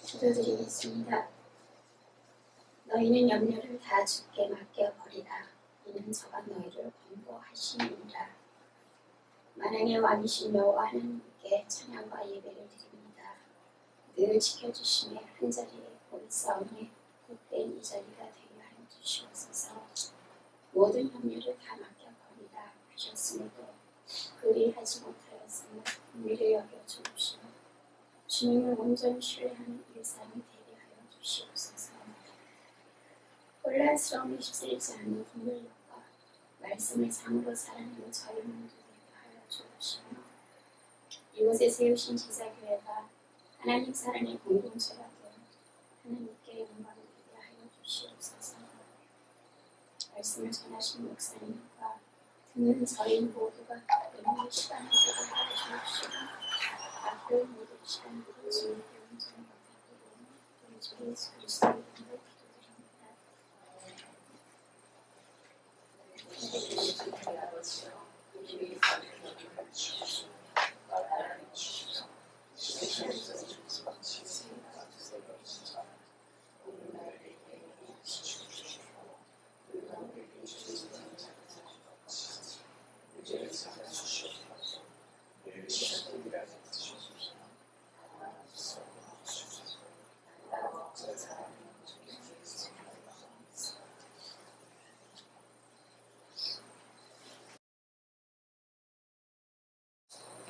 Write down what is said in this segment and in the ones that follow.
기도드리겠습니다. 너희는 염려를 다 주께 맡겨버리라. 이는 저가 너희를 권고하시니라. 만왕의 왕이신 여호와 하나님께 찬양과 예배를 드립니다. 늘 지켜주심에 한자리에 곧 싸움에 곧된 이 자리가 되게 하여 주시옵소서. 모든 염려를 다 맡겨버리라 하셨음에도 그리 하지 못하였으나 우리를 여겨 주옵시며 주님을 온전히 신뢰하는 일상이 되게 하여 주시옵소서. 혼란스러움이 휩쓸리지 않는 분별력과 말씀을 상으로 살아내는 저희 모두 되게 하여 주옵시며 이곳에 세우신 제자교회가 하나님 사랑의 공동체가 되어 하나님께 영광을 되게 하여 주시옵소서. 말씀을 전하신 목사님과 듣는 저희 모두가 영혼의 시간을 되게 하여 주옵시며 앞으로 모든 시간들이 주님께 온전히 부탁드리며 우리 주 예수 그리스도의 이름으로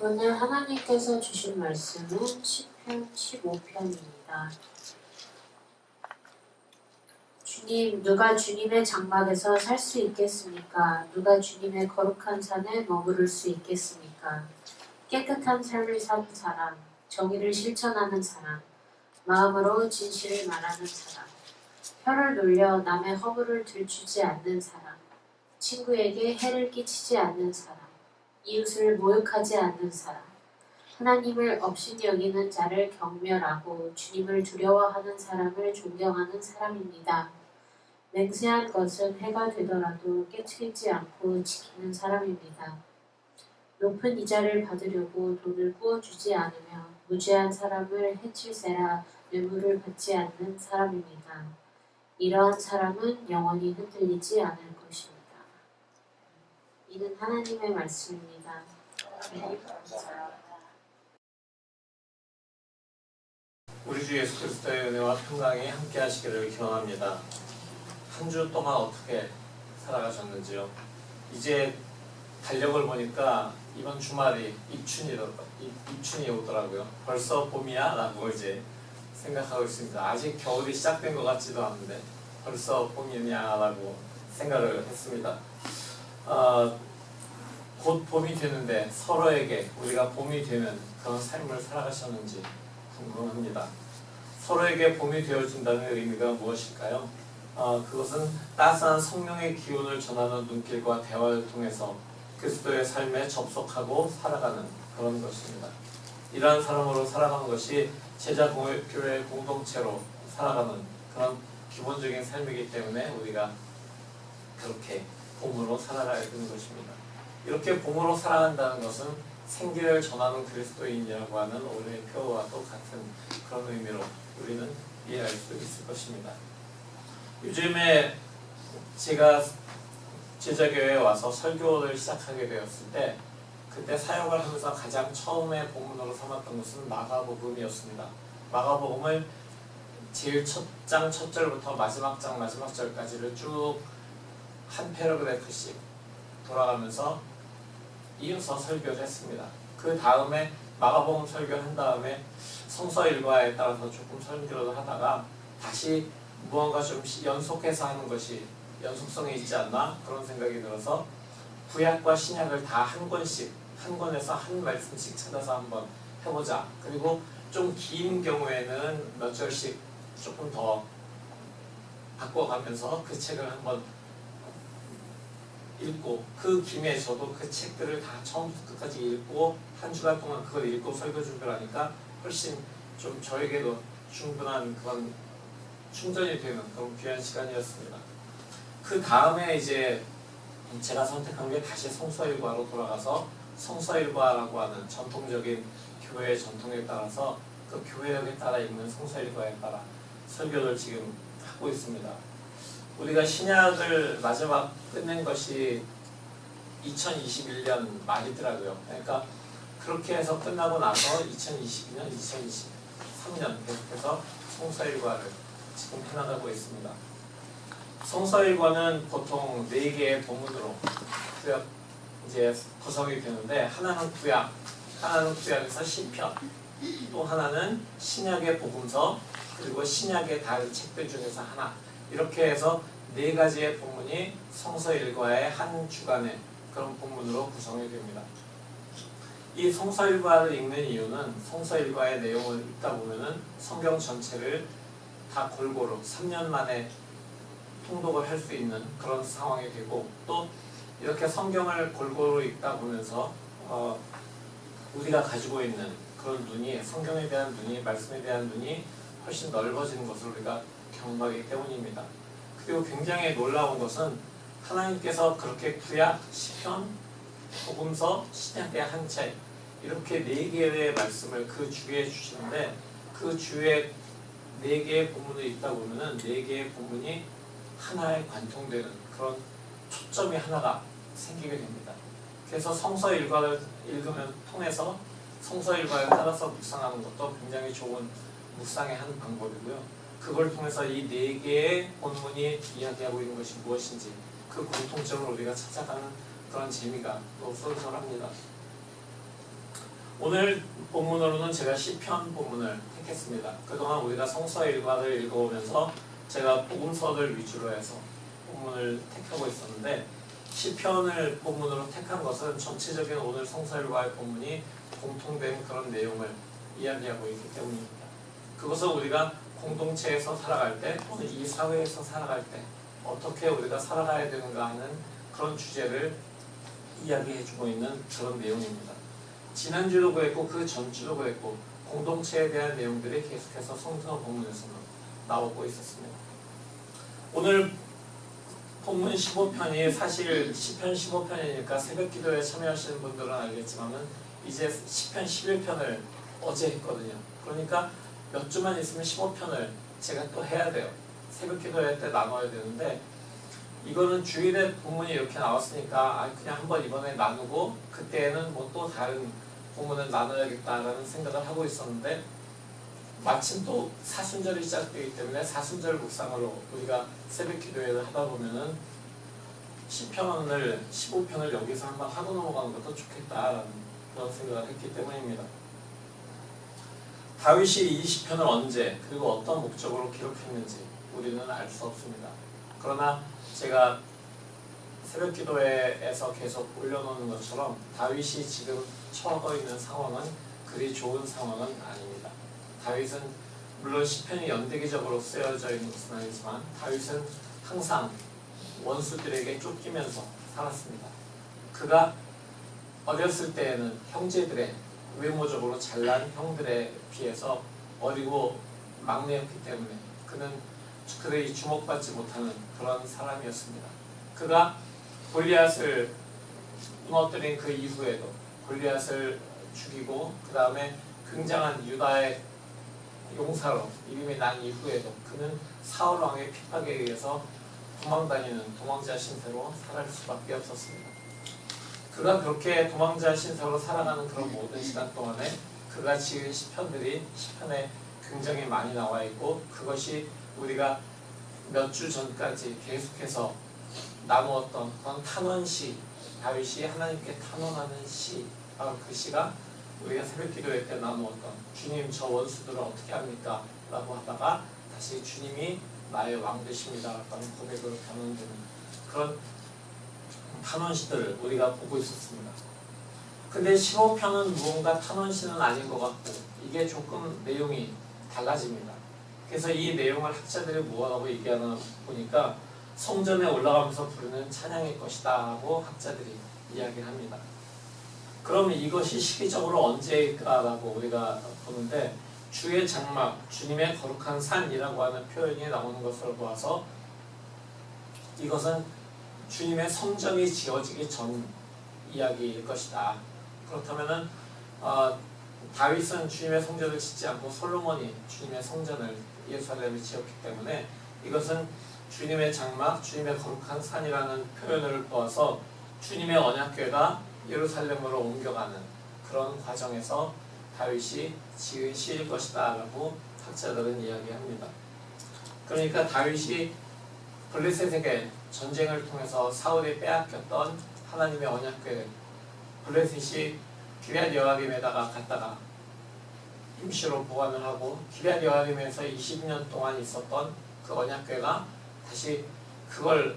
오늘 하나님께서 주신 말씀은 시편 15편입니다. 주님, 누가 주님의 장막에서 살 수 있겠습니까? 누가 주님의 거룩한 산에 머무를 수 있겠습니까? 깨끗한 삶을 사는 사람, 정의를 실천하는 사람, 마음으로 진실을 말하는 사람, 혀를 놀려 남의 허물을 들추지 않는 사람, 친구에게 해를 끼치지 않는 사람, 이웃을 모욕하지 않는 사람, 하나님을 업신여기는 자를 경멸하고 주님을 두려워하는 사람을 존경하는 사람입니다. 맹세한 것은 해가 되더라도 깨트리지 않고 지키는 사람입니다. 높은 이자를 받으려고 돈을 구워주지 않으며 무죄한 사람을 해칠세라 뇌물을 받지 않는 사람입니다. 이러한 사람은 영원히 흔들리지 않을 것입니다. 이는 하나님의 말씀입니다. 우리 주 예수 그리스도의 은혜와 평강이 함께 하시기를 기원합니다. 한 주 동안 어떻게 살아가셨는지요? 이제 달력을 보니까 이번 주말이 입춘이 오더라고요. 벌써 봄이야? 라고 이제 생각하고 있습니다. 아직 겨울이 시작된 것 같지도 않은데 벌써 봄이냐? 라고 생각을 했습니다. 곧 봄이 되는데 서로에게 우리가 봄이 되는 그런 삶을 살아가셨는지 궁금합니다. 서로에게 봄이 되어준다는 의미가 무엇일까요? 그것은 따스한 성령의 기운을 전하는 눈길과 대화를 통해서 그리스도의 삶에 접속하고 살아가는 그런 것입니다. 이러한 사람으로 살아가는 것이 제자교회 공동체로 살아가는 그런 기본적인 삶이기 때문에 우리가 그렇게 봄으로 살아가야 되는 것입니다. 이렇게 봄으로 살아간다는 것은 생기를 전하는 그리스도인이라고 하는 오늘의 표어와 똑같은 그런 의미로 우리는 이해할 수 있을 것입니다. 요즘에 제가 제자교회에 와서 설교를 시작하게 되었을 때 그때 사역을 하면서 가장 처음에 본문으로 삼았던 것은 마가복음이었습니다. 마가복음을 제일 첫 장 첫 절부터 마지막 장 마지막 절까지를 쭉 한 패러그래프씩 돌아가면서 이어서 설교를 했습니다. 그 다음에 마가복음 설교한 다음에 성서 일과에 따라서 조금 설교를 하다가 다시 무언가 좀 연속해서 하는 것이 연속성이 있지 않나 그런 생각이 들어서 구약과 신약을 다 한 권씩 한 권에서 한 말씀씩 찾아서 한번 해보자. 그리고 좀 긴 경우에는 몇 절씩 조금 더 바꿔가면서 그 책을 한번 읽고 그 김에 저도 그 책들을 다 처음부터 끝까지 읽고 한 주간 동안 그걸 읽고 설교 준비를 하니까 훨씬 좀 저에게도 충분한 그런 충전이 되는 그런 귀한 시간이었습니다. 그 다음에 이제 제가 선택한 게 다시 성서일과로 돌아가서 성서일과라고 하는 전통적인 교회의 전통에 따라서 그 교회력에 따라 읽는 성서일과에 따라 설교를 지금 하고 있습니다. 우리가 신약을 마지막 끝낸 것이 2021년 말이더라고요. 그러니까 그렇게 해서 끝나고 나서 2022년, 2023년 계속해서 성서일과를 지금 해나가고 있습니다. 성서일과는 보통 4개의 본문으로 이제 구성이 되는데, 하나는 구약, 하나는 구약에서 시편, 또 하나는 신약의 복음서, 그리고 신약의 다른 책들 중에서 하나, 이렇게 해서 4가지의 본문이 성서일과의 한 주간의 그런 본문으로 구성이 됩니다. 이 성서일과를 읽는 이유는 성서일과의 내용을 읽다 보면은 성경 전체를 다 골고루 3년 만에 통독을 할 수 있는 그런 상황이 되고, 또 이렇게 성경을 골고루 읽다 보면서 우리가 가지고 있는 그런 눈이, 성경에 대한 눈이, 말씀에 대한 눈이 훨씬 넓어지는 것을 우리가 경험하기 때문입니다. 그리고 굉장히 놀라운 것은 하나님께서 그렇게 구약, 시편, 복음서, 신약의 한 책, 이렇게 4개의 말씀을 그 주에 주시는데, 그 주에 4개의 본문을 읽다 보면은 4개의 본문이 하나에 관통되는 그런 초점이 하나가 생기게 됩니다. 그래서 성서일과를 읽으면 통해서 성서일과에 따라서 묵상하는 것도 굉장히 좋은 묵상의 한 방법이고요. 그걸 통해서 이 4개의 본문이 이야기하고 있는 것이 무엇인지 그 공통점을 우리가 찾아가는 그런 재미가 또 쏠쏠합니다. 오늘 본문으로는 제가 시편 본문을 택했습니다. 그동안 우리가 성서일과를 읽어오면서 제가 복음서를 위주로 해서 본문을 택하고 있었는데, 시편을 본문으로 택한 것은 전체적인 오늘 성서일과의 본문이 공통된 그런 내용을 이야기하고 있기 때문입니다. 그것은 우리가 공동체에서 살아갈 때, 또는 이 사회에서 살아갈 때 어떻게 우리가 살아가야 되는가 하는 그런 주제를 이야기해주고 있는 그런 내용입니다. 지난주도 그랬고 그 전주도 그랬고 공동체에 대한 내용들이 계속해서 성서 본문에서는 나오고 있었습니다. 오늘 본문 15편이 사실 시편 15편이니까 새벽기도에 참여하시는 분들은 알겠지만은 이제 시편 11편을 어제 했거든요. 그러니까 몇 주만 있으면 15편을 제가 또 해야 돼요. 새벽기도회 때 나눠야 되는데, 이거는 주일에 본문이 이렇게 나왔으니까 그냥 한번 이번에 나누고 그때는 뭐 또 다른 본문을 나눠야겠다라는 생각을 하고 있었는데, 마침 또 사순절이 시작되기 때문에 사순절 묵상으로 우리가 새벽 기도회를 하다 보면은 10편을 15편을 여기서 한번 하고 넘어가는 것도 좋겠다라는 그런 생각을 했기 때문입니다. 다윗이 20편을 언제 그리고 어떤 목적으로 기록했는지 우리는 알 수 없습니다. 그러나 제가 새벽 기도회에서 계속 올려놓는 것처럼 다윗이 지금 처하고 있는 상황은 그리 좋은 상황은 아닙니다. 다윗은 물론 시편이 연대기적으로 쓰여져 있는 것은 아니지만 다윗은 항상 원수들에게 쫓기면서 살았습니다. 그가 어렸을 때에는 형제들의 외모적으로 잘난 형들에 비해서 어리고 막내였기 때문에 그들이 주목받지 못하는 그런 사람이었습니다. 그가 골리앗을 무너뜨린 그 이후에도 골리앗을 죽이고 그 다음에 굉장한 유다의 용사로 이름이 난 이후에도 그는 사울 왕의 핍박에 의해서 도망다니는 도망자 신세로 살아갈 수밖에 없었습니다. 그가 그렇게 도망자 신세로 살아가는 그런 모든 시간 동안에 그가 지은 시편들이 시편에 굉장히 많이 나와 있고, 그것이 우리가 몇 주 전까지 계속해서 나누었던 그런 탄원시, 다윗이 하나님께 탄원하는 시, 바로 그 시가 우리가 새벽 기도회 때 나누었던 주님 저 원수들을 어떻게 합니까? 라고 하다가 다시 주님이 나의 왕 되십니다 라는 고백으로 변환되는 그런 탄원시들을 우리가 보고 있었습니다. 근데 15편은 무언가 탄원시는 아닌 것 같고 이게 조금 내용이 달라집니다. 그래서 이 내용을 학자들이 뭐라고 얘기하나 보니까 성전에 올라가면서 부르는 찬양일 것이다 하고 학자들이 이야기를 합니다. 그럼 이것이 시기적으로 언제일까라고 우리가 보는데, 주의 장막, 주님의 거룩한 산이라고 하는 표현이 나오는 것으로 보아서 이것은 주님의 성전이 지어지기 전 이야기일 것이다. 그렇다면은 다윗은 주님의 성전을 짓지 않고 솔로몬이 주님의 성전을 예루살렘에 지었기 때문에 이것은 주님의 장막, 주님의 거룩한 산이라는 표현을 보아서 주님의 언약궤가 예루살렘으로 옮겨가는 그런 과정에서 다윗이 지으실 것이다 라고 학자들은 이야기합니다. 그러니까 다윗이 블레셋에게 전쟁을 통해서 사울이 빼앗겼던 하나님의 언약궤 블레셋이 기럇 여아림에다가 갔다가 임시로 보관을 하고 기럇 여아림에서 20년 동안 있었던 그 언약궤가 다시 그걸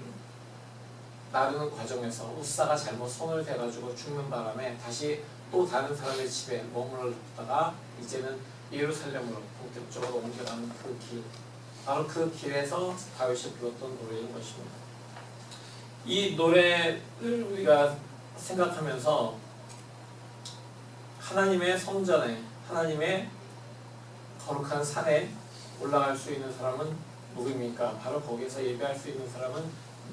나르는 과정에서 우사가 잘못 손을 대가지고 죽는 바람에 다시 또 다른 사람의 집에 머물렀다가 이제는 예루살렘으로 본격적으로 옮겨가는 그 길, 바로 그 길에서 다윗이 불렀던 노래인 것입니다. 이 노래를 우리가 생각하면서 하나님의 성전에, 하나님의 거룩한 산에 올라갈 수 있는 사람은 누구입니까? 바로 거기서 예배할 수 있는 사람은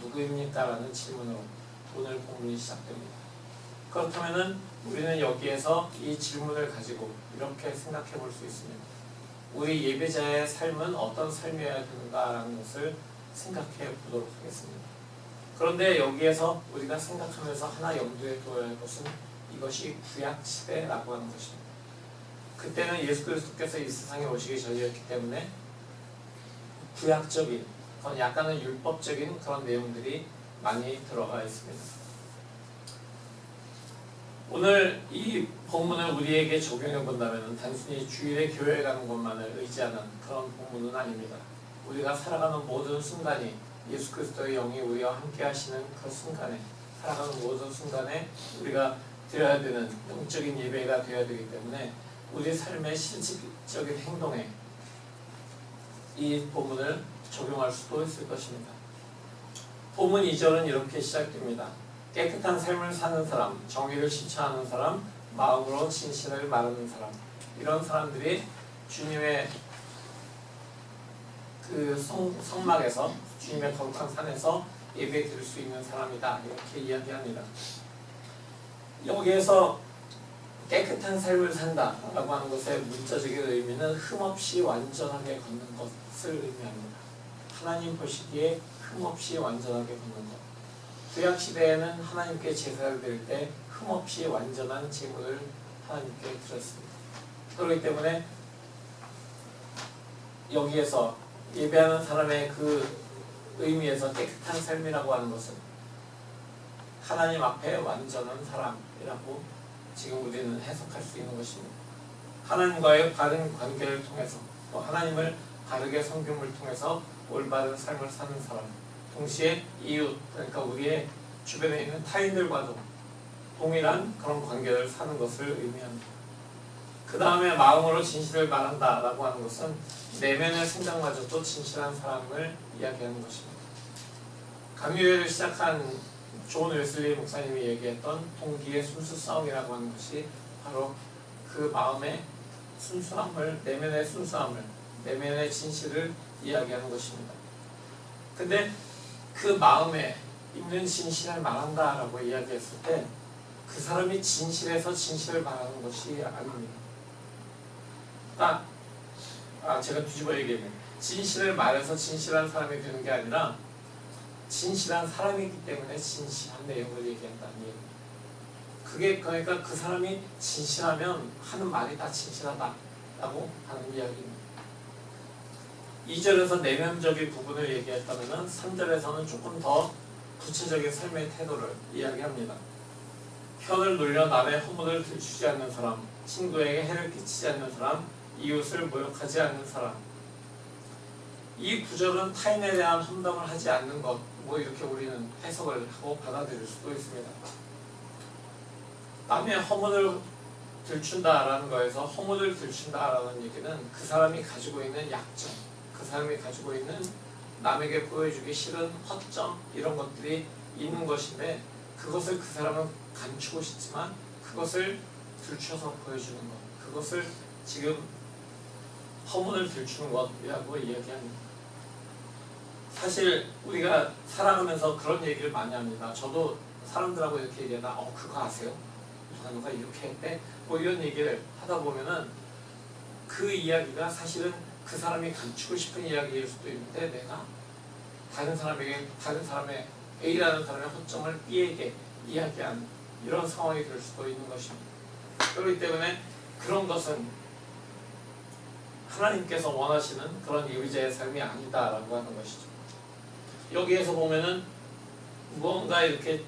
누구입니까? 라는 질문으로 오늘 본문이 시작됩니다. 그렇다면 우리는 여기에서 이 질문을 가지고 이렇게 생각해 볼 수 있습니다. 우리 예배자의 삶은 어떤 삶이어야 되는가라는 것을 생각해 보도록 하겠습니다. 그런데 여기에서 우리가 생각하면서 하나 염두에 두어야 할 것은 이것이 구약시대라고 하는 것입니다. 그때는 예수 그리스도께서 이 세상에 오시기 전이었기 때문에 구약적인, 약간은 율법적인 그런 내용들이 많이 들어가 있습니다. 오늘 이 본문을 우리에게 적용해 본다면 단순히 주일에 교회에 가는 것만을 의지하는 그런 본문은 아닙니다. 우리가 살아가는 모든 순간이 예수 그리스도의 영이 우리와 함께 하시는 그 순간에, 살아가는 모든 순간에 우리가 드려야 되는 영적인 예배가 되어야 되기 때문에 우리 삶의 실질적인 행동에 이 본문을 적용할 수도 있을 것입니다. 본문 2절은 이렇게 시작됩니다. 깨끗한 삶을 사는 사람, 정의를 실천하는 사람, 마음으로 진실을 말하는 사람, 이런 사람들이 주님의 그 성막에서, 주님의 거룩한 산에서 예배 드릴 수 있는 사람이다, 이렇게 이야기합니다. 여기에서 깨끗한 삶을 산다라고 하는 것의 문자적인 의미는 흠없이 완전하게 걷는 것을 의미합니다. 하나님 보시기에 흠없이 완전하게 걷는 것. 구약 시대에는 하나님께 제사를 드릴 때 흠없이 완전한 제물을 하나님께 드렸습니다. 그렇기 때문에 여기에서 예배하는 사람의 그 의미에서 깨끗한 삶이라고 하는 것은 하나님 앞에 완전한 사람이라고 지금 우리는 해석할 수 있는 것입니다. 하나님과의 바른 관계를 통해서, 또 하나님을 바르게 섬김을 통해서 올바른 삶을 사는 사람, 동시에 이웃, 그러니까 우리의 주변에 있는 타인들과도 동일한 그런 관계를 사는 것을 의미합니다. 그 다음에 마음으로 진실을 말한다라고 하는 것은 내면의 생각마저도 진실한 사람을 이야기하는 것입니다. 감유회를 시작한 존 웨슬리 목사님이 얘기했던 동기의 순수 싸움이라고 하는 것이 바로 그 마음의 순수함을, 내면의 순수함을, 내면의 진실을 이야기하는 것입니다. 근데 그 마음에 있는 진실을 말한다라고 이야기했을 때 그 사람이 진실에서 진실을 말하는 것이 아닙니다. 제가 뒤집어 얘기하면 진실을 말해서 진실한 사람이 되는 게 아니라 진실한 사람이기 때문에 진실한 내용을 얘기한다는 얘기입니다. 그게 그러니까 그 사람이 진실하면 하는 말이 다 진실하다라고 하는 이야기입니다. 2절에서 내면적인 부분을 얘기했다면 3절에서는 조금 더 구체적인 삶의 태도를 이야기합니다. 편을 놀려 남의 허물을 들추지 않는 사람, 친구에게 해를 끼치지 않는 사람, 이웃을 모욕하지 않는 사람. 이 구절은 타인에 대한 험담을 하지 않는 것, 이렇게 우리는 해석을 하고 받아들일 수도 있습니다. 남의 허물을 들춘다라는 거에서 허물을 들춘다라는 얘기는 그 사람이 가지고 있는 약점, 그 사람이 가지고 있는 남에게 보여주기 싫은 허점, 이런 것들이 있는 것인데 그것을 그 사람은 감추고 싶지만 그것을 들춰서 보여주는 것, 그것을 지금 허물을 들추는 것이라고 이야기합니다. 사실 우리가 살아가면서 그런 얘기를 많이 합니다. 저도 사람들하고 이렇게 얘기하다 그거 아세요? 누가 이렇게 했대? 뭐 이런 얘기를 하다 보면은 그 이야기가 사실은 그 사람이 감추고 싶은 이야기일 수도 있는데 내가 다른 사람의 A라는 사람의 허점을 B에게 이야기한 이런 상황이 될 수도 있는 것입니다. 그렇기 때문에 그런 것은 하나님께서 원하시는 그런 예비자의 삶이 아니다라고 하는 것이죠. 여기에서 보면은 무언가 이렇게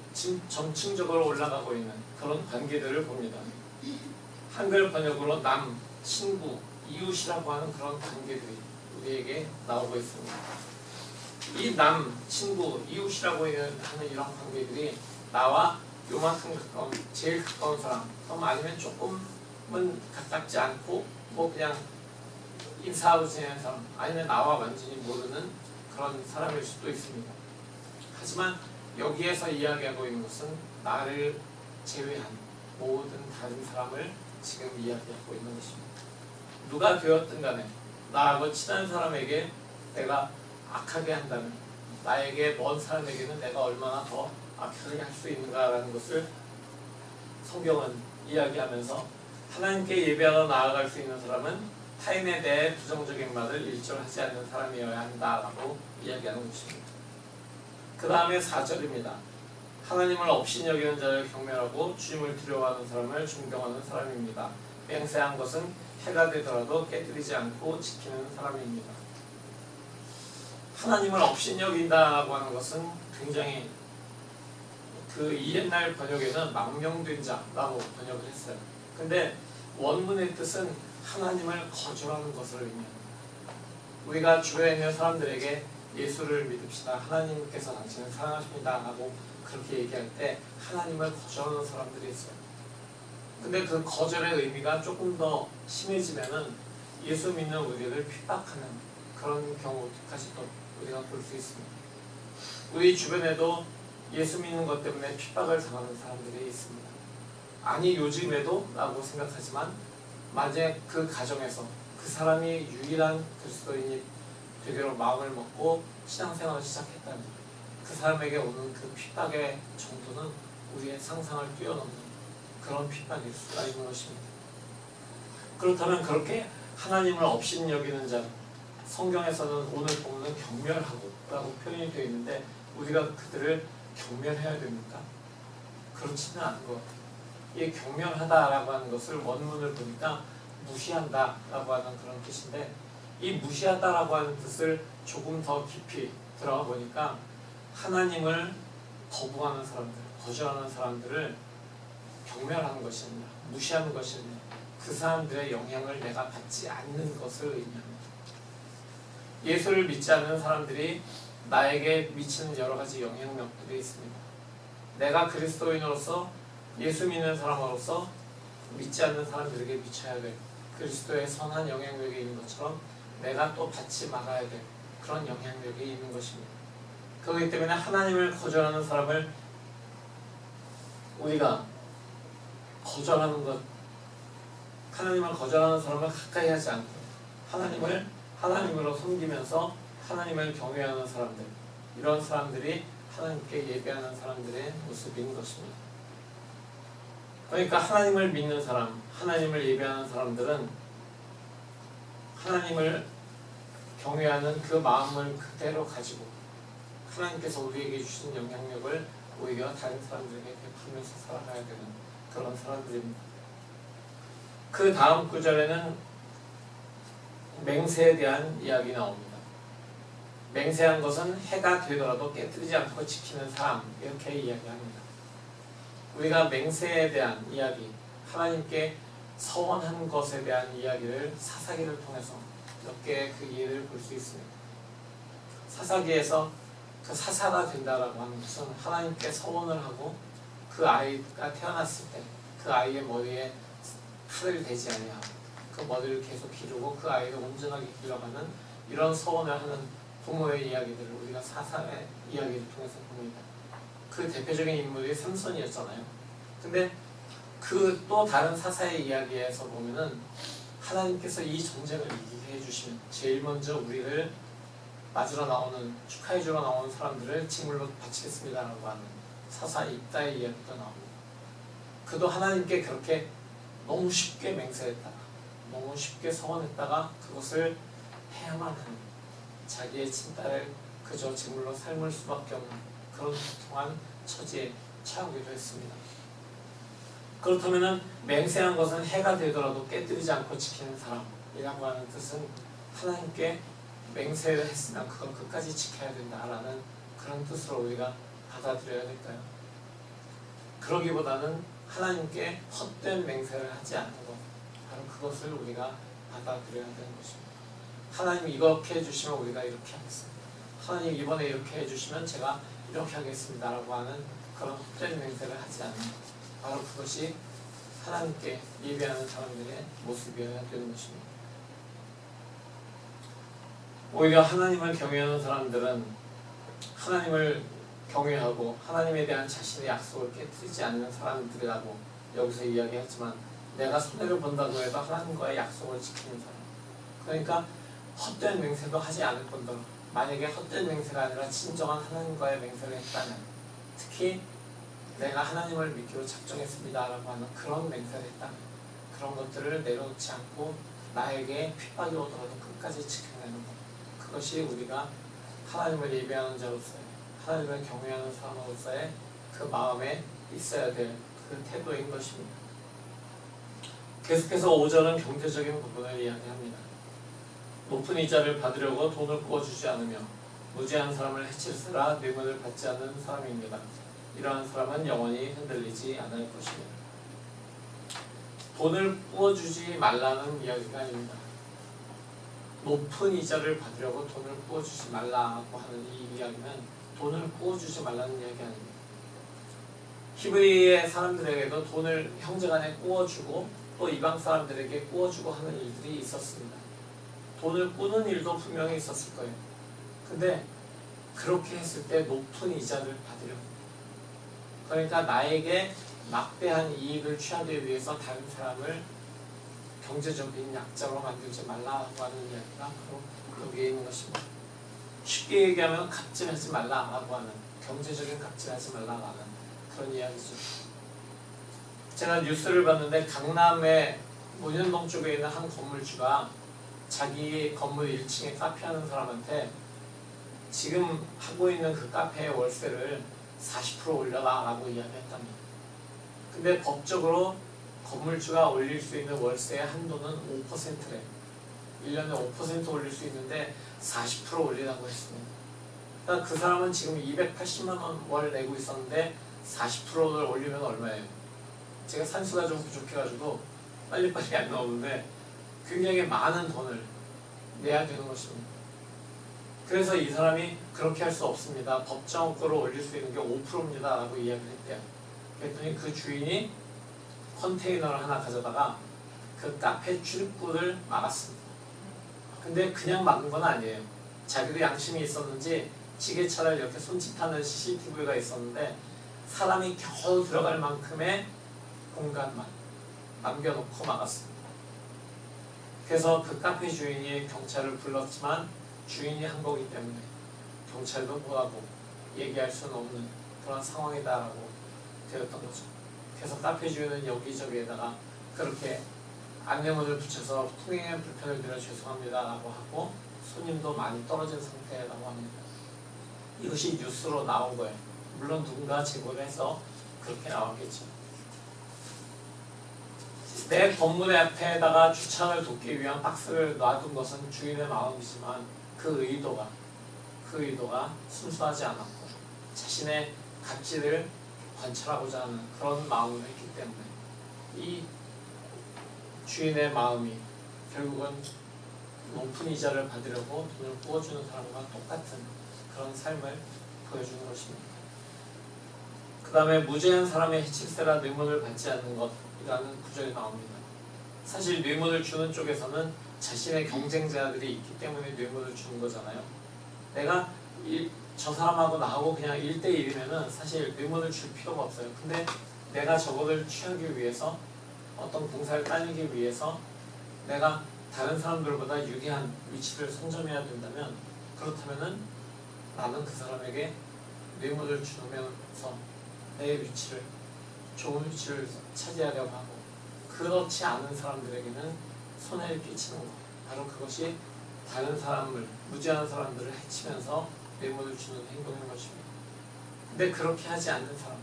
점층적으로 올라가고 있는 그런 관계들을 봅니다. 한글 번역으로 남, 친구, 이웃이라고 하는 그런 관계들이 우리에게 나오고 있습니다. 이 남, 친구, 이웃이라고 하는 이런 관계들이 나와 요만큼 가까운, 제일 가까운 사람, 아니면 조금은 가깝지 않고 뭐 그냥 인사하고 지내는 사람, 아니면 나와 완전히 모르는 그런 사람일 수도 있습니다. 하지만 여기에서 이야기하고 있는 것은 나를 제외한 모든 다른 사람을 지금 이야기하고 있는 것입니다. 누가 되었든 간에 나하고 친한 사람에게 내가 악하게 한다면 나에게 먼 사람에게는 내가 얼마나 더 악하게 할 수 있는가라는 것을 성경은 이야기하면서 하나님께 예배하러 나아갈 수 있는 사람은 타인에 대해 부정적인 말을 일절하지 않는 사람이어야 한다라고 이야기하는 것입니다. 그 다음에 4절입니다. 하나님을 업신 여기는 자를 경멸하고 주님을 두려워하는 사람을 존경하는 사람입니다. 맹세한 것은 해가 되더라도 깨뜨리지 않고 지키는 사람입니다. 하나님을 업신 여긴다라고 하는 것은 굉장히 그 옛날 번역에는 망명된 자라고 번역을 했어요. 근데 원문의 뜻은 하나님을 거절하는 것을 의미합니다. 우리가 주변에 있는 사람들에게 예수를 믿읍시다, 하나님께서 당신을 사랑하십니다 라고 그렇게 얘기할 때 하나님을 거절하는 사람들이 있어요. 근데 그 거절의 의미가 조금 더 심해지면은 예수 믿는 우리를 핍박하는 그런 경우까지도 우리가 볼 수 있습니다. 우리 주변에도 예수 믿는 것 때문에 핍박을 당하는 사람들이 있습니다. 아니 요즘에도 라고 생각하지만 만약 그 가정에서 그 사람이 유일한 그리스도인이 되기로 마음을 먹고 신앙생활을 시작했다면 그 사람에게 오는 그 핍박의 정도는 우리의 상상을 뛰어넘는 그런 핍박일 수가 있는 것입니다. 그렇다면 그렇게 하나님을 업신 여기는 자, 성경에서는 오늘 보면 경멸하고 라고 표현이 되어 있는데 우리가 그들을 경멸해야 됩니까? 그렇지는 않은 것 같아요. 이 경멸하다라고 하는 것을 원문을 보니까 무시한다라고 하는 그런 뜻인데 이 무시하다라고 하는 뜻을 조금 더 깊이 들어가 보니까 하나님을 거부하는 사람들, 거절하는 사람들을 경멸하는 것이 아니라 무시하는 것이 아니라 그 사람들의 영향을 내가 받지 않는 것을 의미합니다. 예수를 믿지 않는 사람들이 나에게 미치는 여러 가지 영향력들이 있습니다. 내가 그리스도인으로서 예수 믿는 사람으로서 믿지 않는 사람들에게 미쳐야 될 그리스도의 선한 영향력이 있는 것처럼 내가 또 받지 말아야 될 그런 영향력이 있는 것입니다. 그렇기 때문에 하나님을 거절하는 사람을 우리가 거절하는 것, 하나님을 거절하는 사람을 가까이 하지 않고 하나님으로 섬기면서 하나님을 경외하는 사람들, 이런 사람들이 하나님께 예배하는 사람들의 모습인 것입니다. 그러니까 하나님을 믿는 사람, 하나님을 예배하는 사람들은 하나님을 경외하는 그 마음을 그대로 가지고 하나님께서 우리에게 주신 영향력을 오히려 다른 사람들에게 베풀면서 살아가야 되는 그런 사람들입니다. 그 다음 구절에는 맹세에 대한 이야기 나옵니다. 맹세한 것은 해가 되더라도 깨뜨리지 않고 지키는 사람, 이렇게 이야기합니다. 우리가 맹세에 대한 이야기, 하나님께 서원한 것에 대한 이야기를 사사기를 통해서 몇 개의 그 이해를 볼 수 있습니다. 사사기에서 그 사사가 된다라고 하는 것은 하나님께 서원을 하고 그 아이가 태어났을 때 그 아이의 머리에 칼을 대지 아니하고 그 머리를 계속 기르고 그 아이를 온전하게 길러가는 이런 서원을 하는 부모의 이야기들을 우리가 사사의 이야기를 통해서 봅니다. 그 대표적인 인물이 삼손이었잖아요. 근데 그 또 다른 사사의 이야기에서 보면은 하나님께서 이 전쟁을 이기게 해주시면 제일 먼저 우리를 맞으러 나오는, 축하해주러 나오는 사람들을 징물로 바치겠습니다라고 하는 사사 입다의 이야기가 나옵니다. 그도 하나님께 그렇게 너무 쉽게 맹세했다가 너무 쉽게 서원했다가 그것을 해야만 하는 자기의 친딸을 그저 제물로 삶을 수밖에 없는 그런 고통한 처지에 처하기도 했습니다. 그렇다면 맹세한 것은 해가 되더라도 깨뜨리지 않고 지키는 사람이라고 하는 뜻은 하나님께 맹세를 했으면 그건 끝까지 지켜야 된다라는 그런 뜻으로 우리가 받아들여야 될까요? 그러기보다는 하나님께 헛된 맹세를 하지 않는 것, 바로 그것을 우리가 받아들여야 되는 것입니다. 하나님 이렇게 해주시면 우리가 이렇게 하겠습니다. 하나님 이번에 이렇게 해주시면 제가 이렇게 하겠습니다 라고 하는 그런 헛된 맹세를 하지 않는 것, 바로 그것이 하나님께 예배하는 사람들의 모습이어야 되는 것입니다. 오히려 하나님을 경외하는 사람들은 하나님을 경외하고 하나님에 대한 자신의 약속을 깨뜨리지 않는 사람들이라고 여기서 이야기했지만, 내가 손해를 본다고 해도 하나님과의 약속을 지키는 사람, 그러니까 헛된 맹세도 하지 않을 뿐더러 만약에 헛된 맹세가 아니라 진정한 하나님과의 맹세를 했다면, 특히 내가 하나님을 믿기로 작정했습니다 라고 하는 그런 맹세를 했다면 그런 것들을 내려놓지 않고 나에게 핍박이 오더라도 끝까지 지켜내는 것, 그것이 우리가 하나님을 예배하는 자로서의, 하나님을 경외하는 사람으로서의 그 마음에 있어야 될 그 태도인 것입니다. 계속해서 5절은 경제적인 부분을 이야기합니다. 높은 이자를 받으려고 돈을 부어주지 않으며 무죄한 사람을 해칠세라 뇌물을 받지 않는 사람입니다. 이러한 사람은 영원히 흔들리지 않을 것입니다. 돈을 부어주지 말라는 이야기가 아닙니다. 높은 이자를 받으려고 돈을 부어주지 말라고 하는 이 이야기는 돈을 부어주지 말라는 이야기 아닙니다. 히브리의 사람들에게도 돈을 형제간에 꾸어주고 또 이방 사람들에게 꾸어주고 하는 일들이 있었습니다. 돈을 꾸는 일도 분명히 있었을 거예요. 근데 그렇게 했을 때 높은 이자를 받으려고, 그러니까 나에게 막대한 이익을 취하기 위해서 다른 사람을 경제적인 약자로 만들지 말라고 하는 이야기가 바로 여기에 있는 것입니다. 쉽게 얘기하면 갑질하지 말라라고 하는, 경제적인 갑질하지 말라라는 그런 이야기죠. 제가 뉴스를 봤는데 강남의 문현동 쪽에 있는 한 건물주가 자기 건물 1층에 카페 하는 사람한테 지금 하고 있는 그 카페의 월세를 40% 올려라 라고 이야기했답니다. 근데 법적으로 건물주가 올릴 수 있는 월세의 한도는 5%래. 1년에 5% 올릴 수 있는데 40% 올리라고 했습니다. 그러니까 그 사람은 지금 280만 원 월 내고 있었는데 40%를 올리면 얼마예요? 제가 산수가 좀 부족해가지고 빨리빨리 안 나오는데 굉장히 많은 돈을 내야 되는 것입니다. 그래서 이 사람이 그렇게 할 수 없습니다. 법정으로 올릴 수 있는 게 5%입니다 라고 이야기를 했대요. 그랬더니 그 주인이 컨테이너를 하나 가져다가 그 카페 출입구를 막았습니다. 근데 그냥 막은 건 아니에요. 자기도 양심이 있었는지 지게차를 이렇게 손짓하는 CCTV가 있었는데 사람이 겨우 들어갈 만큼의 공간만 남겨놓고 막았습니다. 그래서 그 카페 주인이 경찰을 불렀지만 주인이 한 거기 때문에 경찰도 뭐라고 얘기할 수는 없는 그런 상황이다라고 되었던 거죠. 그래서 카페 주인은 여기저기에다가 그렇게 안내문을 붙여서 통행에 불편을 드려 죄송합니다 라고 하고 손님도 많이 떨어진 상태라고 합니다. 이것이 뉴스로 나온 거예요. 물론 누군가 제보를 해서 그렇게 나왔겠죠. 내 건물 앞에다가 주차를 돕기 위한 박스를 놔둔 것은 주인의 마음이지만 그 의도가 순수하지 않았고 자신의 갑질을 관찰하고자 하는 그런 마음을 했기 때문에 이 주인의 마음이 결국은 높은 이자를 받으려고 돈을 부어주는 사람과 똑같은 그런 삶을 보여주는 것입니다. 그 다음에 무죄한 사람의 해칠세라 뇌물을 받지 않는 것이라는 구절이 나옵니다. 사실 뇌물을 주는 쪽에서는 자신의 경쟁자들이 있기 때문에 뇌물을 주는 거잖아요. 내가 저 사람하고 나하고 그냥 1대1이면은 사실 뇌물을 줄 필요가 없어요. 근데 내가 저거를 취하기 위해서 어떤 공사를 따내기 위해서 내가 다른 사람들보다 유리한 위치를 선점해야 된다면 그렇다면은 나는 그 사람에게 뇌물을 주면서 내 위치를 좋은 위치를 차지하려고 하고 그렇지 않은 사람들에게는 손해를 끼치는 것. 바로 그것이 다른 사람을, 무지한 사람들을 해치면서 뇌물을 주는 행동인 것입니다. 근데 그렇게 하지 않는 사람,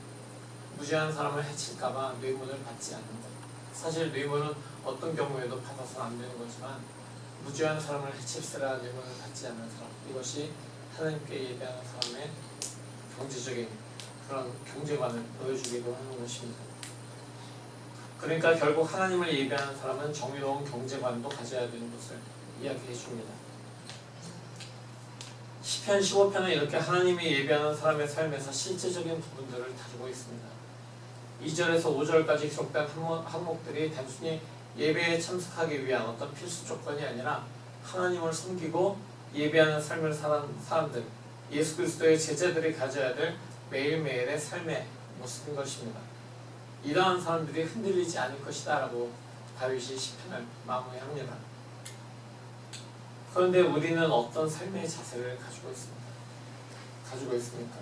무지한 사람을 해칠까봐 뇌물을 받지 않는 것. 사실 뇌물은 어떤 경우에도 받아서는 안 되는 거지만 무지한 사람을 해칠세라 뇌물을 받지 않는 사람, 이것이 하나님께 예배하는 사람의 경제적인 그런 경제관을 보여주기도 하는 것입니다. 그러니까 결국 하나님을 예배하는 사람은 정의로운 경제관도 가져야 되는 것을 이야기해 줍니다. 시편 15편은 이렇게 하나님이 예배하는 사람의 삶에서 실제적인 부분들을 다루고 있습니다. 2절에서 5절까지 기록된 항목들이 단순히 예배에 참석하기 위한 어떤 필수 조건이 아니라 하나님을 섬기고 예배하는 삶을 사는 사람들, 예수 그리스도의 제자들이 가져야 될 매일매일의 삶의 모습인 것입니다. 이러한 사람들이 흔들리지 않을 것이다 라고 다윗이 시편을 마무리합니다. 그런데 우리는 어떤 삶의 자세를 가지고 있습니까?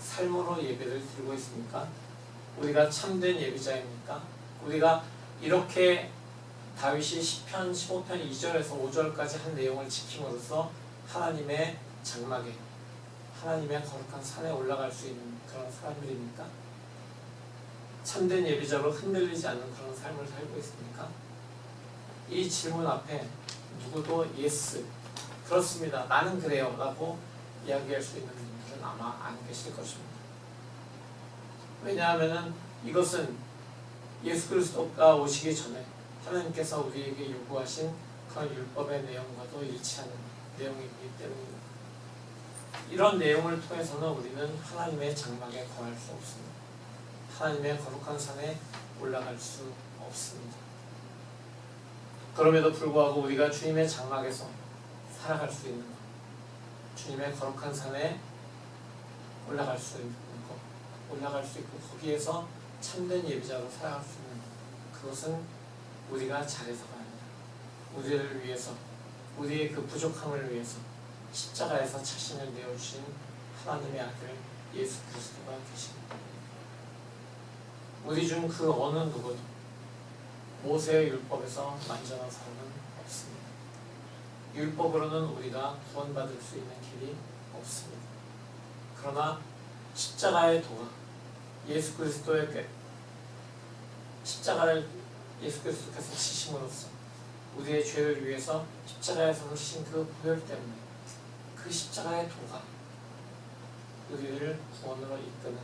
삶으로 예배를 드리고 있습니까? 우리가 참된 예배자입니까? 우리가 이렇게 다윗이 시편 15편 2절에서 5절까지 한 내용을 지킴으로써 하나님의 장막에, 하나님의 거룩한 산에 올라갈 수 있는 그런 사람들입니까? 참된 예배자로 흔들리지 않는 그런 삶을 살고 있습니까? 이 질문 앞에 누구도 예스, 그렇습니다, 나는 그래요 라고 이야기할 수 있는 분들은 아마 안 계실 것입니다. 왜냐하면 이것은 예수 그리스도가 오시기 전에 하나님께서 우리에게 요구하신 그런 율법의 내용과도 일치하는 내용이기 때문입니다. 이런 내용을 통해서는 우리는 하나님의 장막에 거할 수 없습니다. 하나님의 거룩한 산에 올라갈 수 없습니다. 그럼에도 불구하고 우리가 주님의 장막에서 살아갈 수 있는 것, 주님의 거룩한 산에 올라갈 수 있는 것, 올라갈 수 있고 거기에서 참된 예배자로 살아갈 수 있는 것, 그것은 우리가 잘해서가 아니라 우리를 위해서, 우리의 그 부족함을 위해서 십자가에서 자신을 내어주신 하나님의 아들 예수 그리스도가 계십니다. 우리 중 그 어느 누구도 모세의 율법에서 완전한 사람은 없습니다. 율법으로는 우리가 구원받을 수 있는 길이 없습니다. 그러나 십자가의 도가 예수 그리스도에게 십자가를 예수 그리스도께서 지심으로써 우리의 죄를 위해서 십자가에서 지신 그 보혈 때문에 그 십자가의 도가 우리를 구원으로 이끄는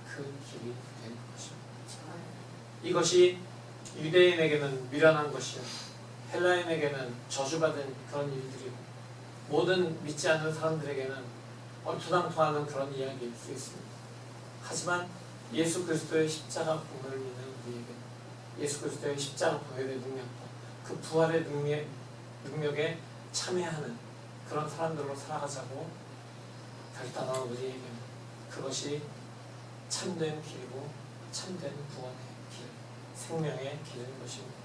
그 길이 되는 것입니다. 이것이 유대인에게는 미련한 것이요 헬라인에게는 저주받은 그런 일들이고 모든 믿지 않는 사람들에게는 얼토당토하는 그런 이야기일 수 있습니다. 하지만 예수 그리스도의 십자가 복음을 믿는 우리에게 예수 그리스도의 십자가 보혈의 능력과 그 부활의 능력에 참여하는 그런 사람들로 살아가자고 결단한 우리에게는 그것이 참된 길이고 참된 구원의 길, 생명의 길인 것입니다.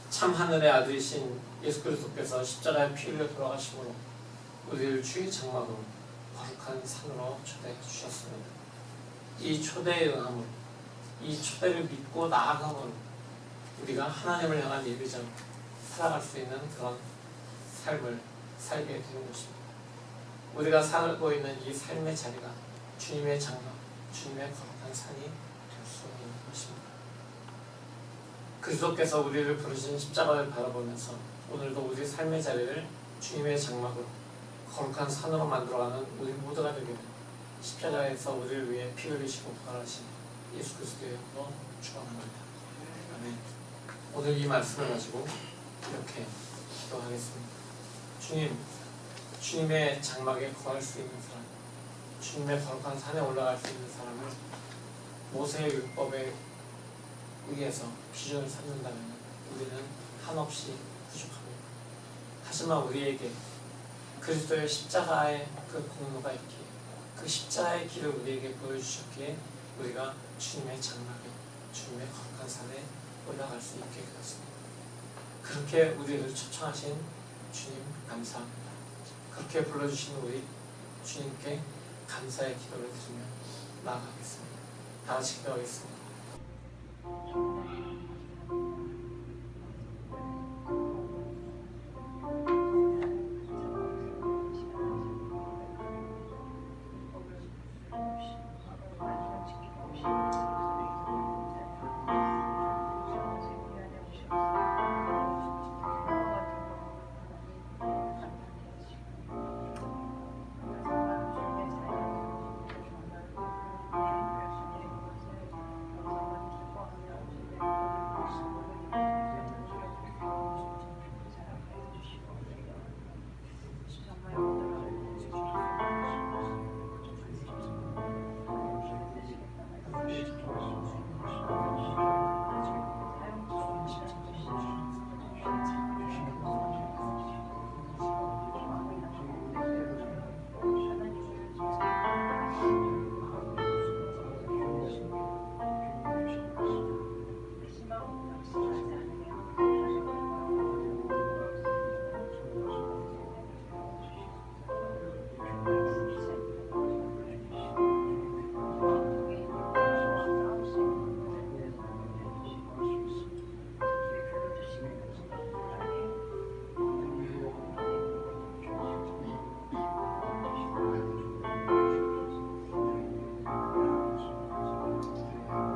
참 하늘의 아들이신 예수 그리스도께서 십자가에 피 흘려 돌아가심으로 우리를 주의 장막으로 거룩한 산으로 초대해 주셨습니다. 이 초대에 응함으로, 이 초대를 믿고 나아감으로 우리가 하나님을 향한 예배자로 살아갈 수 있는 그런 삶을 살게 되는 것입니다. 우리가 살고 있는 이 삶의 자리가 주님의 장막, 주님의 거룩한 산이 될 수 있는 것입니다. 그리스도께서 우리를 부르신 십자가를 바라보면서 오늘도 우리 삶의 자리를 주님의 장막으로 거룩한 산으로 만들어가는 우리 모두가 되게 된 십자가에서 우리를 위해 피 흘리시고 부활하신 예수 그리스도의 이름으로 축원합니다. 아멘. 오늘 이 말씀을 가지고 이렇게 기도하겠습니다. 주님, 주님의 장막에 거할 수 있는 사람, 주님의 거룩한 산에 올라갈 수 있는 사람을 모세의 율법에 의해서 기준을 삼는다면 우리는 한없이 부족합니다. 하지만 우리에게 그리스도의 십자가의 그 공로가 있기에 그 십자가의 길을 우리에게 보여주셨기에 우리가 주님의 장막에 주님의 거룩한 산에 올라갈 수 있게 되었습니다. 그렇게 우리를 초청하신 주님 감사합니다. 그렇게 불러주신 우리 주님께 감사의 기도를 드리며 나아가겠습니다. 다 같이 기도하겠습니다.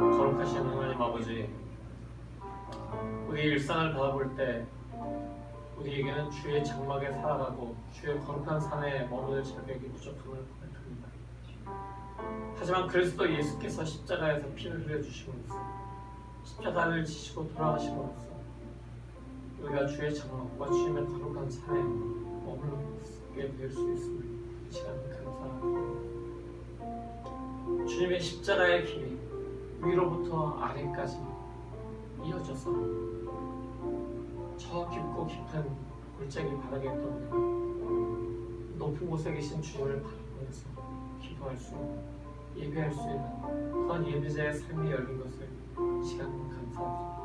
거룩하신 하나님 아버지, 우리 일상을 바라볼 때 우리에게는 주의 장막에 살아가고 주의 거룩한 산에 머무를 자격이 부족함을 고백합니다. 하지만 그리스도 예수께서 십자가에서 피를 흘려주심으로써 십자가를 지시고 돌아가심으로써 우리가 주의 장막과 주님의 거룩한 산에 머물게 될 수 있습니다. 이 시간 감사합니다. 주님의 십자가의 길이 위로부터 아래까지 이어져서 저 깊고 깊은 골짜기 바닥에 떠오르는 높은 곳에 계신 주님을 바라보면서 기도할 수, 예배할 수 있는 그런 예배자의 삶이 열린 것을 이 시간 감사합니다.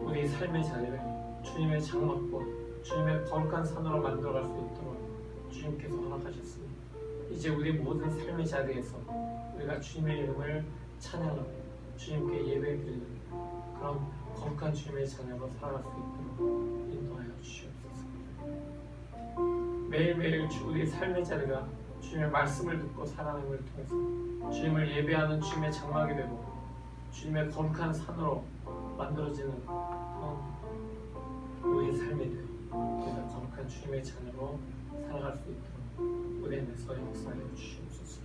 우리 삶의 자리를 주님의 장막과 주님의 거룩한 산으로 만들어갈 수 있도록 주님께서 허락하셨습니다. 이제 우리 모든 삶의 자리에서 우리가 주님의 이름을 찬양하고 주님께 예배드리는 그런 거룩한 주님의 자녀로 살아갈 수 있도록 인도하여 주시옵소서. 매일매일 우리 삶의 자리가 주님의 말씀을 듣고 살아남을 통해서 주님을 예배하는 주님의 장막이 되고 주님의 거룩한 산으로 만들어지는 우리의 삶이 되어 우리가 거룩한 주님의 자녀로 살아갈 수 있도록 우리 안에서 역사하여 주시옵소서.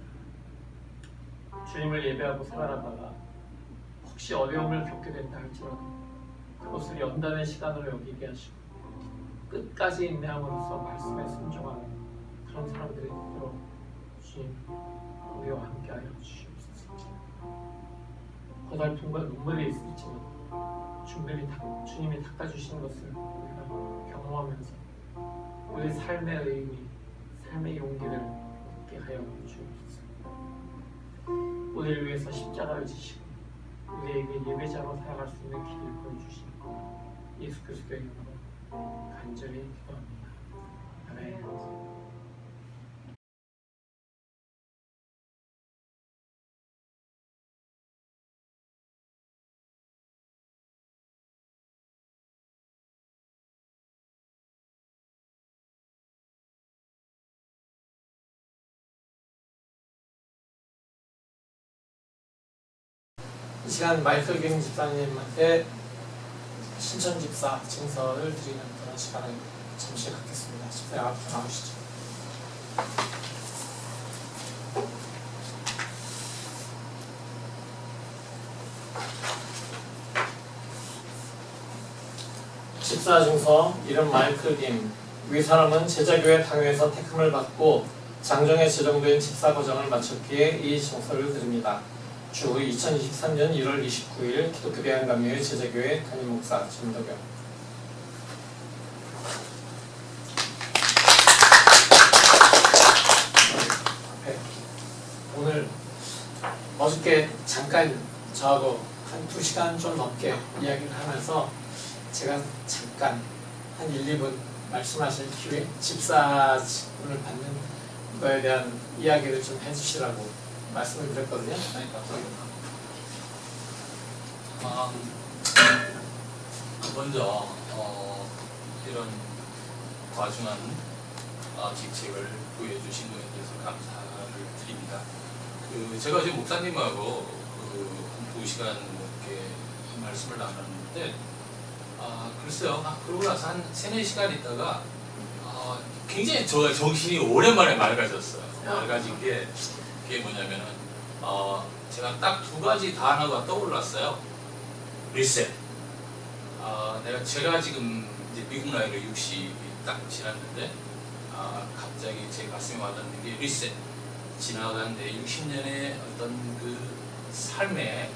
주님을 예배하고 살아가다가 혹시 어려움을 겪게 된다 할지라도 그것을 연단의 시간으로 여기게 하시고 끝까지 인내함으로써 말씀에 순종하는 그런 사람들이 되도록 주님 우리와 함께하여 주시옵소서. 고달픔과 눈물이 있을지라도 주님이 닦아주시는 것을 우리가 경험하면서 우리 삶의 의미, 삶의 용기를 얻게 하여 주옵소서. 우리를 위해서 십자가를 지시고 우리에게 예배자로 살아갈 수 있는 길을 보여주신 예수 그리스도의 이름으로 간절히 기도합니다. 아멘. 이 시간 마이클 김 집사님한테 신천 집사 증서를 드리는 그런 시간을 잠시 갖겠습니다. 집사님 앞으로 나오시죠. 집사 증서 이름 마이클 김. 위 사람은 제자교회 당회에서 택함을 받고 장정에 제정된 집사 과정을 마쳤기에 이 증서를 드립니다. 주 2023년 1월 29일 기독교 대한감리회 제자교회 담임 목사 전덕영. 오늘 어저께 잠깐 저하고 한 2시간 좀 넘게 이야기를 하면서 제가 잠깐 한 1, 2분 말씀하실 기회, 집사분을 받는 거에 대한 이야기를 좀 해주시라고 말씀을 드렸거든요. 먼저 이런 과중한 직책을 보여주신 것에 대해서 감사를 드립니다. 제가 지금 목사님하고 한 2시간 이렇게 말씀을 나눴는데 글쎄요, 그러고 나서 한 3-4시간 있다가 굉장히 저가 정신이 오랜만에 맑아졌어요. 맑아진 게 그게 뭐냐면은 제가 딱 2가지 단어가 떠올랐어요. 리셋. 제가 지금 이제 미국 나이로 60이 딱 지났는데 갑자기 제 가슴에 와닿는 게 리셋. 지나간 내 60년의 어떤 그 삶의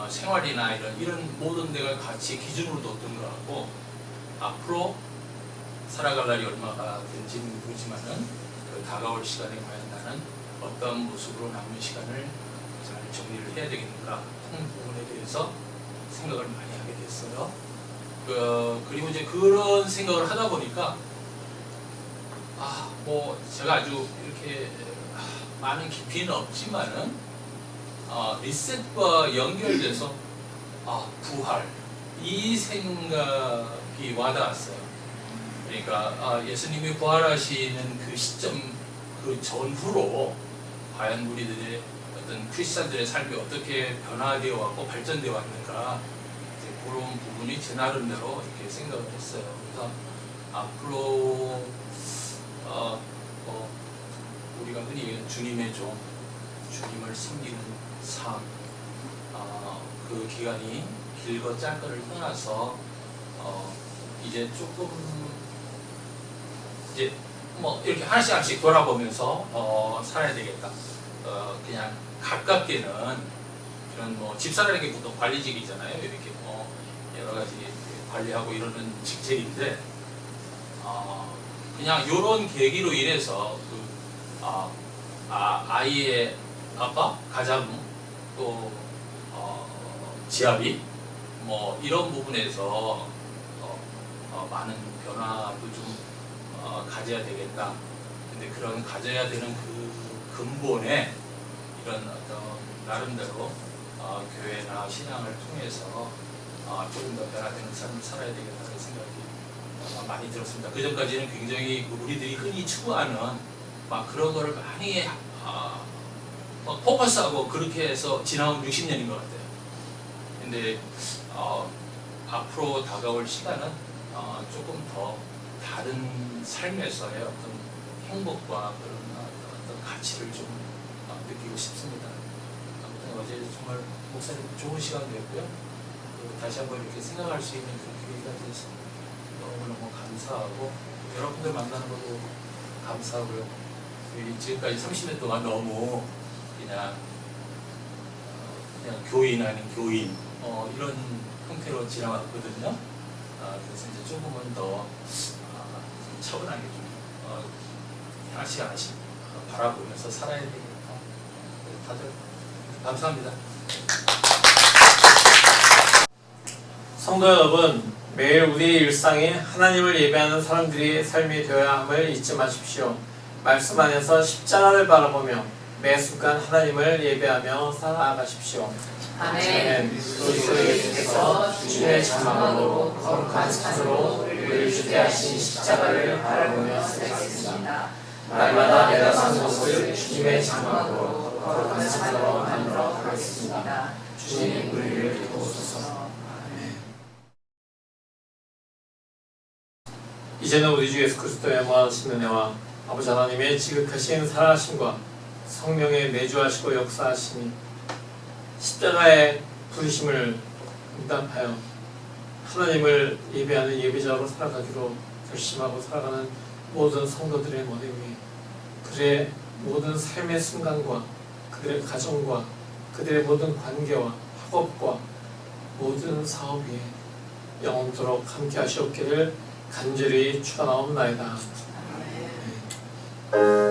생활이나 이런 모든 데가 같이 기준으로 뒀던 것 같고, 앞으로 살아갈 날이 얼마가 된지는 모르지만은 그 다가올 시간에 과연 나는 어떤 모습으로 남은 시간을 잘 정리를 해야 되겠는가 하는 부분에 대해서 생각을 많이 하게 됐어요. 그리고 이제 그런 생각을 하다 보니까 뭐 제가 아주 이렇게 많은 깊이는 없지만은 리셋과 연결돼서 부활, 이 생각이 와닿았어요. 그러니까 예수님이 부활하시는 그 시점 그 전후로 과연 우리들의 어떤 크리스찬들의 삶이 어떻게 변화되어 왔고 발전되어 왔는가, 이제 그런 부분이 제 나름대로 이렇게 생각을 했어요. 그래서 앞으로 우리가 흔히 얘기하는 주님의 종, 주님을 섬기는 삶, 그 기간이 길고 짧고를 떠나서 이제 조금 이제 뭐 이렇게 하나씩 돌아보면서 살아야 되겠다. 그냥 가깝게는 이런 뭐 집사라는 게 보통 관리직이잖아요. 이렇게 뭐 여러 가지 관리하고 이러는 직책인데 그냥 이런 계기로 인해서 아이의 아빠, 가장 또 지압이 뭐 이런 부분에서 많은 변화도 좀 가져야 되겠다. 근데 그런 가져야 되는 그 근본에 이런 어떤 나름대로 교회나 신앙을 통해서 조금 더 변화되는 삶을 살아야 되겠다는 생각이 많이 들었습니다. 그 전까지는 굉장히 우리들이 흔히 추구하는 막 그런 거를 많이 포커스하고 그렇게 해서 지나온 60년인 것 같아요. 근데 앞으로 다가올 시간은 조금 더 다른 삶에서의 어떤 행복과 그런 어떤 가치를 좀 느끼고 싶습니다. 아무튼 어제 정말 목사님 좋은 시간 됐고요. 다시 한번 이렇게 생각할 수 있는 그런 기회가 돼서 너무너무 감사하고, 여러분들 만나는 것도 감사하고요. 지금까지 30년 동안 너무 그냥 교인 아닌 교인 이런 형태로 지나왔거든요. 그래서 이제 조금은 더 차분하게 좀 하나씩 바라보면서 살아야 되겠다. 다들 감사합니다. 성도 여러분, 매일 우리의 일상에 하나님을 예배하는 사람들이 삶이 되어야 함을 잊지 마십시오. 말씀 안에서 십자가를 바라보며 매 순간 하나님을 예배하며 살아가십시오. 아멘. 우리 주께서 주님의 장막으로 거룩한 산으로 우리를 주게 하신 십자가를 바라보며 살겠습니다. 날마다 내가 사는 곳을 주님의 장막으로 거룩한 산으로 만들어 가겠습니다. 주님 우리를 도우소서. 아멘. 이제는 우리 주 예수 그리스도의 무한하신 은혜와 아버지 하나님의 지극하신 사랑하심과 성령의 내주하시고 역사하심이 십자가의 부르심을 응답하여 하나님을 예배하는 예배자로 살아가기로 결심하고 살아가는 모든 성도들의 머리 위에, 그들의 모든 삶의 순간과 그들의 가정과 그들의 모든 관계와 학업과 모든 사업 위에 영원토록 함께 하시옵기를 간절히 축원하옵나이다. 아멘.